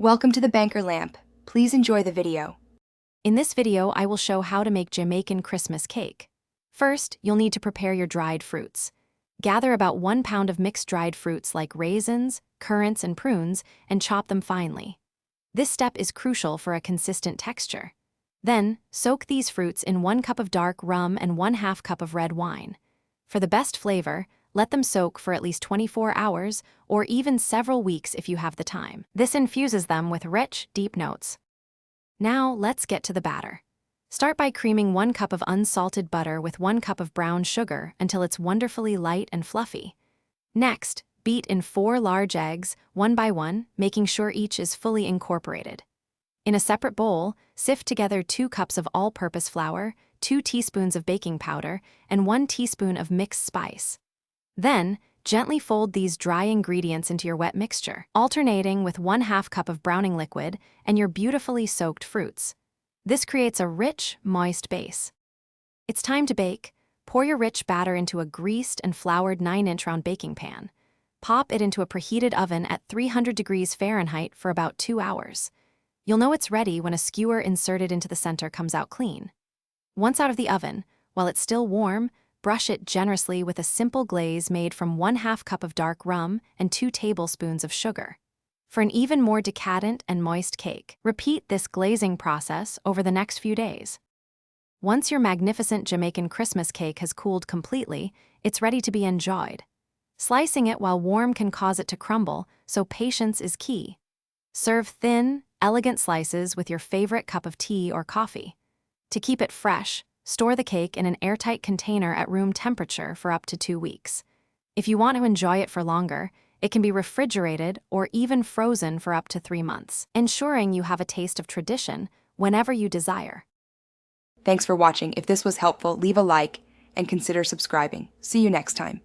Welcome to the Banker Lamp. Please enjoy the video. In this video, I will show how to make Jamaican Christmas cake. First, you'll need to prepare your dried fruits. Gather about 1 pound of mixed dried fruits like raisins, currants, and prunes and chop them finely. This step is crucial for a consistent texture. Then, soak these fruits in 1 cup of dark rum and 1/2 cup of red wine. For the best flavor, let them soak for at least 24 hours or even several weeks if you have the time. This infuses them with rich, deep notes. Now, let's get to the batter. Start by creaming 1 cup of unsalted butter with 1 cup of brown sugar until it's wonderfully light and fluffy. Next, beat in 4 large eggs, one by one, making sure each is fully incorporated. In a separate bowl, sift together 2 cups of all-purpose flour, 2 teaspoons of baking powder, and 1 teaspoon of mixed spice. Then, gently fold these dry ingredients into your wet mixture, alternating with 1/2 cup of browning liquid and your beautifully soaked fruits. This creates a rich, moist base. It's time to bake. Pour your rich batter into a greased and floured 9-inch round baking pan. Pop it into a preheated oven at 300 degrees Fahrenheit for about 2 hours. You'll know it's ready when a skewer inserted into the center comes out clean. Once out of the oven, while it's still warm, brush it generously with a simple glaze made from 1/2 cup of dark rum and 2 tablespoons of sugar. For an even more decadent and moist cake, repeat this glazing process over the next few days. Once your magnificent Jamaican Christmas cake has cooled completely, it's ready to be enjoyed. Slicing it while warm can cause it to crumble, so patience is key. Serve thin, elegant slices with your favorite cup of tea or coffee. To keep it fresh, store the cake in an airtight container at room temperature for up to 2 weeks. If you want to enjoy it for longer, it can be refrigerated or even frozen for up to 3 months, ensuring you have a taste of tradition whenever you desire. Thanks for watching. If this was helpful, leave a like and consider subscribing. See you next time.